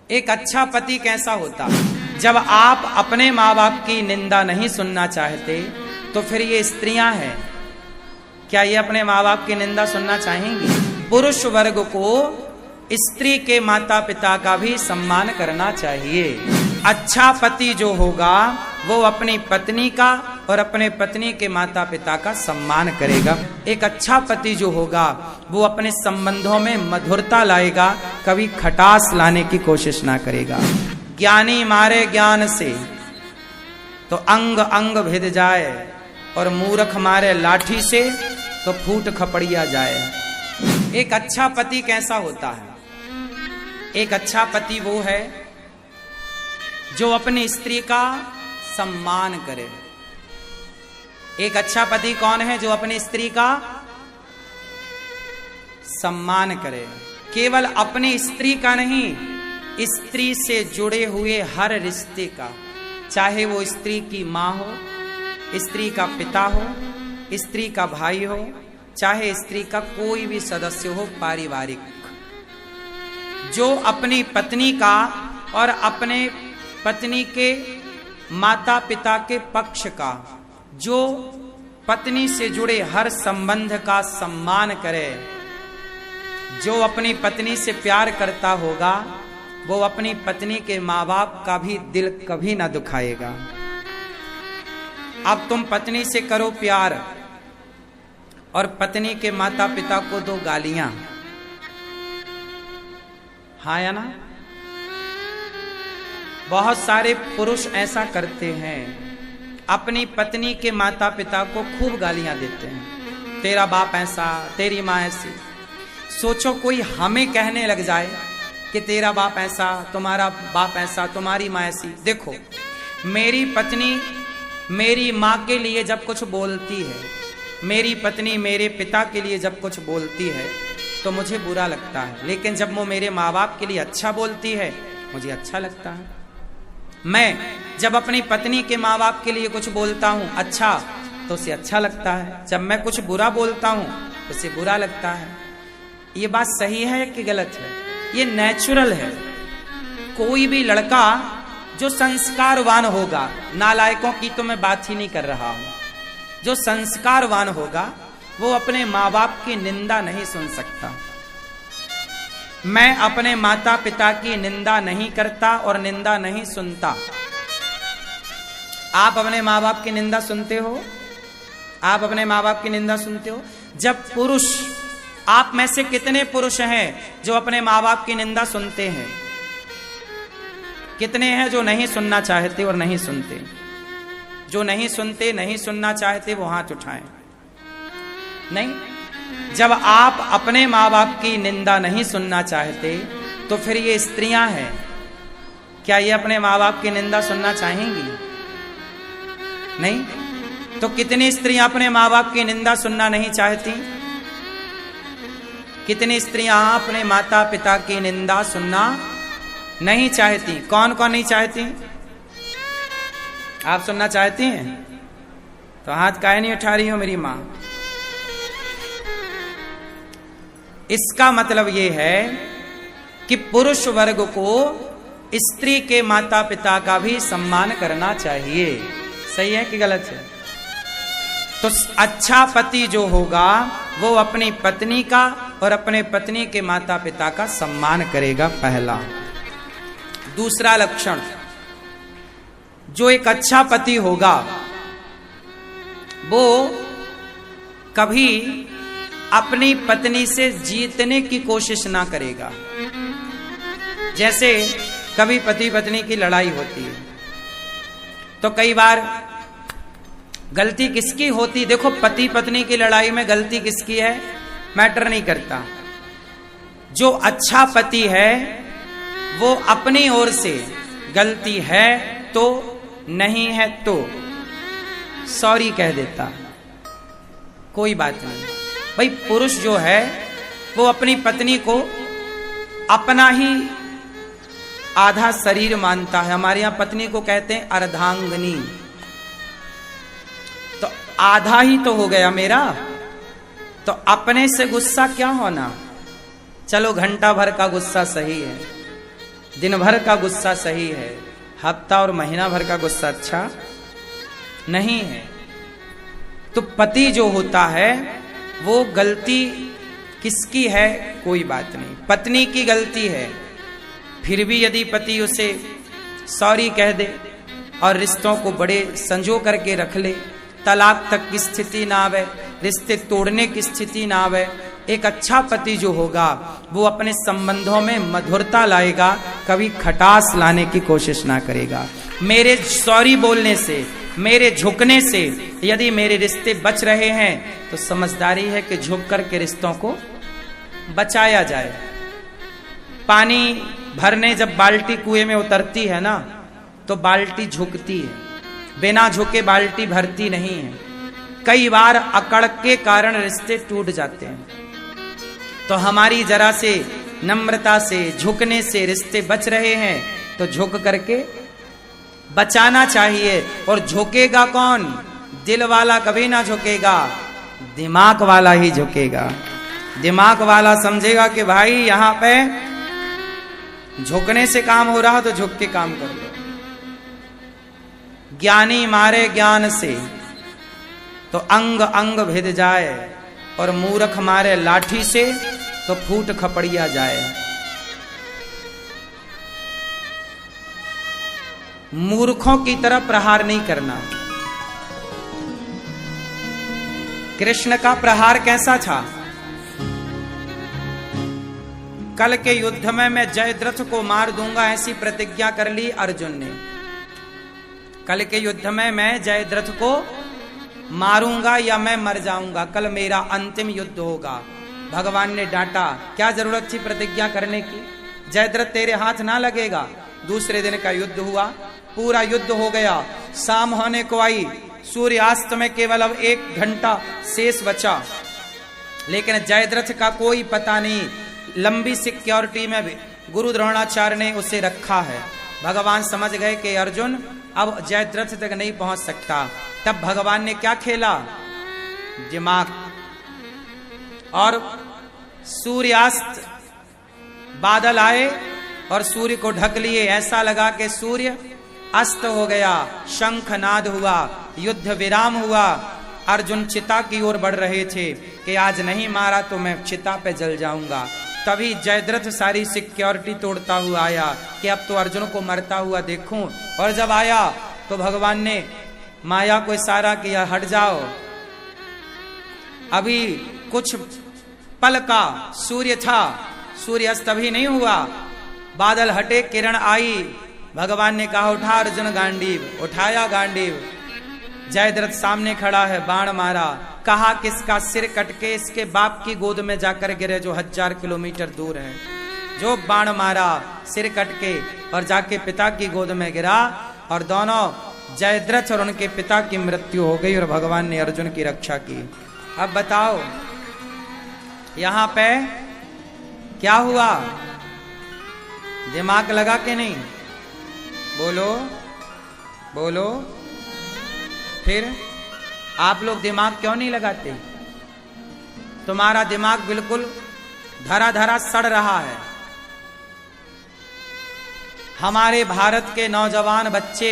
एक अच्छा पति कैसा होता? जब आप अपने माँ बाप की निंदा नहीं सुनना चाहते तो फिर ये स्त्रियां हैं, क्या ये अपने माँ बाप की निंदा सुनना चाहेंगी? पुरुष वर्ग को स्त्री के माता पिता का भी सम्मान करना चाहिए। अच्छा पति जो होगा वो अपनी पत्नी का और अपने पत्नी के माता पिता का सम्मान करेगा। एक अच्छा पति जो होगा वो अपने संबंधों में मधुरता लाएगा, कभी खटास लाने की कोशिश ना करेगा। ज्ञानी मारे ज्ञान से तो अंग अंग भिद जाए और मूर्ख मारे लाठी से तो फूट खपड़िया जाए। एक अच्छा पति कैसा होता है? एक अच्छा पति वो है जो अपनी स्त्री का सम्मान करे। एक अच्छा पति कौन है? जो अपनी स्त्री का सम्मान करे। केवल अपनी स्त्री का नहीं, स्त्री से जुड़े हुए हर रिश्ते का, चाहे वो स्त्री की माँ हो, स्त्री का पिता हो, स्त्री का भाई हो, चाहे स्त्री का कोई भी सदस्य हो पारिवारिक, जो अपनी पत्नी का और अपने पत्नी के माता पिता के पक्ष का, जो पत्नी से जुड़े हर संबंध का सम्मान करे, जो अपनी पत्नी से प्यार करता होगा वो अपनी पत्नी के माँ बाप का भी दिल कभी ना दुखाएगा। अब तुम पत्नी से करो प्यार और पत्नी के माता पिता को दो गालियां, हाँ या ना? बहुत सारे पुरुष ऐसा करते हैं, अपनी पत्नी के माता पिता को खूब गालियां देते हैं, तेरा बाप ऐसा, तेरी माँ ऐसी। सोचो कोई हमें कहने लग जाए कि तेरा बाप ऐसा, तुम्हारा बाप ऐसा, तुम्हारी माँ ऐसी। देखो, मेरी पत्नी मेरी माँ के लिए जब कुछ बोलती है, मेरी पत्नी मेरे पिता के लिए जब कुछ बोलती है तो मुझे बुरा लगता है, लेकिन जब वो मेरे माँ बाप के लिए अच्छा बोलती है मुझे अच्छा लगता है। मैं जब अपनी पत्नी के माँ बाप के लिए कुछ बोलता हूँ अच्छा तो उसे अच्छा लगता है, जब मैं कुछ बुरा बोलता हूँ तो उसे बुरा लगता है। ये बात सही है कि गलत है? ये नेचुरल है। कोई भी लड़का जो संस्कारवान होगा, नालायकों की तो मैं बात ही नहीं कर रहा हूं, जो संस्कारवान होगा वो अपने माँ बाप की निंदा नहीं सुन सकता। मैं अपने माता पिता की निंदा नहीं करता और निंदा नहीं सुनता। आप अपने माँ बाप की निंदा सुनते हो? आप अपने माँ बाप की निंदा सुनते हो? जब पुरुष, आप में से कितने पुरुष हैं जो अपने माँ बाप की निंदा सुनते हैं? कितने हैं जो नहीं सुनना चाहते और नहीं सुनते? जो नहीं सुनते, नहीं सुनना चाहते वो हाथ उठाएं। नहीं, जब आप अपने माँ बाप की निंदा नहीं सुनना चाहते तो फिर ये स्त्रियां हैं, क्या ये अपने माँ बाप की निंदा सुनना चाहेंगी? नहीं। तो कितनी स्त्रियां अपने माँ बाप की निंदा सुनना नहीं चाहती? कितनी स्त्रियां अपने माता पिता की निंदा सुनना नहीं चाहती? कौन कौन नहीं चाहती? आप सुनना चाहती हैं? तो हाथ काहे नहीं उठा रही हो मेरी मां? इसका मतलब यह है कि पुरुष वर्ग को स्त्री के माता पिता का भी सम्मान करना चाहिए। सही है कि गलत है? तो अच्छा पति जो होगा वो अपनी पत्नी का और अपने पत्नी के माता पिता का सम्मान करेगा, पहला। दूसरा लक्षण, जो एक अच्छा पति होगा वो कभी अपनी पत्नी से जीतने की कोशिश ना करेगा। जैसे कभी पति पत्नी की लड़ाई होती है तो कई बार गलती किसकी होती? देखो, पति पत्नी की लड़ाई में गलती किसकी है मैटर नहीं करता। जो अच्छा पति है वो अपनी ओर से गलती है तो, नहीं है तो सॉरी कह देता, कोई बात नहीं। भाई पुरुष जो है वो अपनी पत्नी को अपना ही आधा शरीर मानता है। हमारे यहां पत्नी को कहते हैं अर्धांगिनी। तो आधा ही तो हो गया मेरा, तो अपने से गुस्सा क्या होना? चलो घंटा भर का गुस्सा सही है, दिन भर का गुस्सा सही है, हफ्ता और महीना भर का गुस्सा अच्छा नहीं है। तो पति जो होता है वो गलती किसकी है? कोई बात नहीं, पत्नी की गलती है। फिर भी यदि पति उसे सॉरी कह दे और रिश्तों को बड़े संजो करके रख ले, तलाक तक की स्थिति ना आवे, रिश्ते तोड़ने की स्थिति ना आवे, एक अच्छा पति जो होगा वो अपने संबंधों में मधुरता लाएगा, कभी खटास लाने की कोशिश ना करेगा। मेरे सॉरी बोलने से, मेरे झुकने से यदि मेरे रिश्ते बच रहे हैं तो समझदारी है कि झुक करके रिश्तों को बचाया जाए। पानी भरने जब बाल्टी कुएं में उतरती है ना तो बाल्टी झुकती है, बिना झुके बाल्टी भरती नहीं है। कई बार अकड़ के कारण रिश्ते टूट जाते हैं, तो हमारी जरा से नम्रता से, झुकने से रिश्ते बच रहे हैं तो झुक करके बचाना चाहिए। और झुकेगा कौन? दिल वाला कभी ना झुकेगा, दिमाग वाला ही झुकेगा। दिमाग वाला समझेगा कि भाई यहां पे झुकने से काम हो रहा तो झुक के काम कर लो। ज्ञानी मारे ज्ञान से तो अंग अंग भिद जाए, और मूर्ख मारे लाठी से तो फूट खपड़िया जाए। मूर्खों की तरह प्रहार नहीं करना। कृष्ण का प्रहार कैसा था? कल के युद्ध में मैं जयद्रथ को मार दूंगा, ऐसी प्रतिज्ञा कर ली अर्जुन ने। कल के युद्ध में मैं जयद्रथ को मारूंगा या मैं मर जाऊंगा, कल मेरा अंतिम युद्ध होगा। भगवान ने डांटा, क्या जरूरत थी प्रतिज्ञा करने की? जयद्रथ तेरे हाथ ना लगेगा। दूसरे दिन का युद्ध हुआ, पूरा युद्ध हो गया, शाम होने को आई, सूर्यास्त में केवल अब 1 घंटा शेष बचा, लेकिन जयद्रथ का कोई पता नहीं। लंबी सिक्योरिटी में भी गुरु द्रोणाचार्य ने उसे रखा है। भगवान समझ गए कि अर्जुन अब जयद्रथ तक नहीं पहुंच सकता। तब भगवान ने क्या खेला? दिमाग। और सूर्यास्त, बादल आए और सूर्य को ढक लिए। ऐसा लगा कि सूर्य अस्त हो गया, शंखनाद हुआ, युद्ध विराम हुआ। अर्जुन चिता की ओर बढ़ रहे थे कि आज नहीं मारा तो मैं चिता पे जल जाऊंगा। तभी जयद्रथ सारी सिक्योरिटी तोड़ता हुआ आया कि अब तो अर्जुन को मरता हुआ देखूं। और जब आया तो भगवान ने माया को इशारा किया, हट जाओ, अभी कुछ पल का सूर्य था, सूर्य अस्त अभी नहीं हुआ। बादल हटे, किरण आई, भगवान ने कहा उठा अर्जुन गांडीव। उठाया गांडीव, जयद्रथ सामने खड़ा है, बाण मारा। कहा किसका सिर कटके इसके बाप की गोद में जाकर गिरे जो 1000 किलोमीटर दूर है। जो बाण मारा सिर कटके और जाके पिता की गोद में गिरा, और दोनों जयद्रथ और उनके पिता की मृत्यु हो गई और भगवान ने अर्जुन की रक्षा की। अब बताओ यहां पे क्या हुआ? दिमाग लगा के नहीं? बोलो बोलो। फिर आप लोग दिमाग क्यों नहीं लगाते? तुम्हारा दिमाग बिल्कुल धरा धरा सड़ रहा है। हमारे भारत के नौजवान बच्चे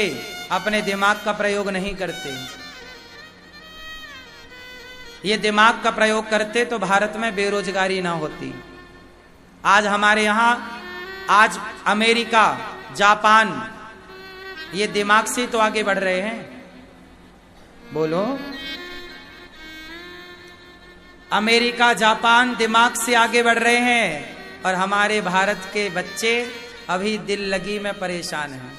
अपने दिमाग का प्रयोग नहीं करते। ये दिमाग का प्रयोग करते तो भारत में बेरोजगारी ना होती। आज हमारे यहां, आज अमेरिका, जापान, ये दिमाग से तो आगे बढ़ रहे हैं। बोलो, अमेरिका, जापान दिमाग से आगे बढ़ रहे हैं, और हमारे भारत के बच्चे अभी दिल लगी में परेशान हैं।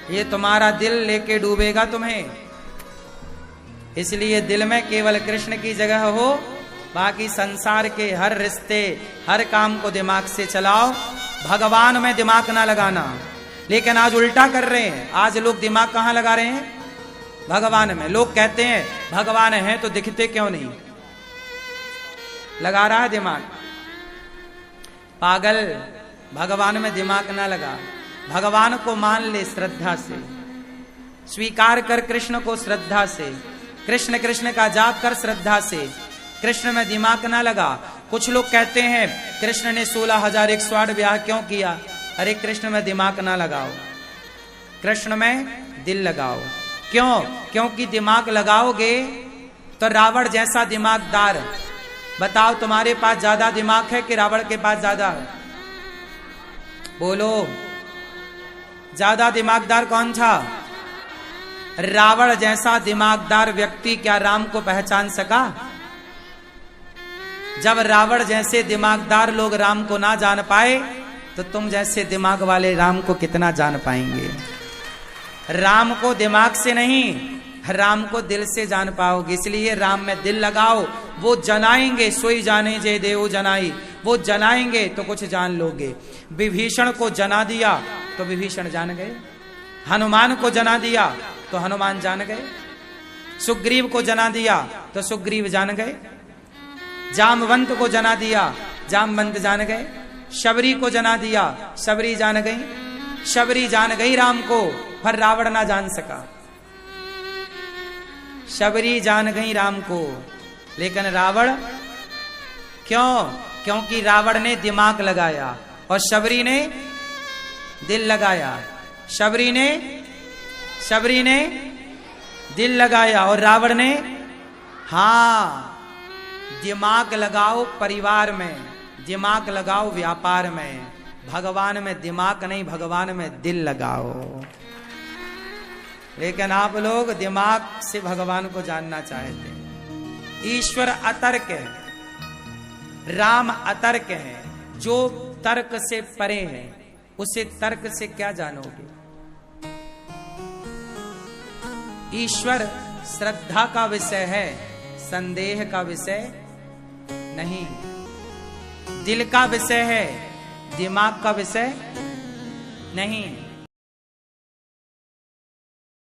ये तुम्हारा दिल लेके डूबेगा तुम्हें। इसलिए दिल में केवल कृष्ण की जगह हो, बाकी संसार के हर रिश्ते, हर काम को दिमाग से चलाओ, भगवान में दिमाग ना लगाना। लेकिन आज उल्टा कर रहे हैं। आज लोग दिमाग कहां लगा रहे हैं? भगवान में। लोग कहते हैं भगवान है तो दिखते क्यों नहीं? लगा रहा है दिमाग। पागल, भगवान में दिमाग ना लगा। भगवान को मान ले श्रद्धा से, स्वीकार कर कृष्ण को श्रद्धा से, कृष्ण कृष्ण का जाप कर श्रद्धा से। कृष्ण में दिमाग ना लगा। कुछ लोग कहते हैं कृष्ण ने 16,108 ब्याह क्यों किया? अरे कृष्ण में दिमाग ना लगाओ, कृष्ण में दिल लगाओ। क्यों? क्योंकि दिमाग लगाओगे तो रावण जैसा दिमागदार, बताओ तुम्हारे पास ज्यादा दिमाग है कि रावण के पास ज्यादा है? बोलो, ज्यादा दिमागदार कौन था? रावण जैसा दिमागदार व्यक्ति क्या राम को पहचान सका? जब रावण जैसे दिमागदार लोग राम को ना जान पाए तो तुम जैसे दिमाग वाले राम को कितना जान पाएंगे? राम को दिमाग से नहीं, राम को दिल से जान पाओगे। इसलिए राम में दिल लगाओ, वो जनाएंगे, सोई जाने जे देव जनाई, वो जनाएंगे तो कुछ जान लोगे। विभीषण को जना दिया तो विभीषण जान गए, हनुमान को जना दिया तो हनुमान जान गए, सुग्रीव को जना दिया तो सुग्रीव जान गए, जामवंत को जना दिया जामवंत जान गए, शबरी को जना दिया शबरी जान गई, शबरी जान गई राम को, पर रावण ना जान सका। शबरी जान गई राम को, लेकिन रावण क्यों? क्योंकि रावण ने दिमाग लगाया और शबरी ने दिल लगाया। शबरी ने दिल लगाया और रावण ने, हाँ, दिमाग लगाओ परिवार में, दिमाग लगाओ व्यापार में, भगवान में दिमाग नहीं, भगवान में दिल लगाओ। लेकिन आप लोग दिमाग से भगवान को जानना चाहते हैं। ईश्वर अतर्क है, राम अतर्क है। जो तर्क से परे है उसे तर्क से क्या जानोगे? ईश्वर श्रद्धा का विषय है, संदेह का विषय नहीं। दिल का विषय है, दिमाग का विषय नहीं।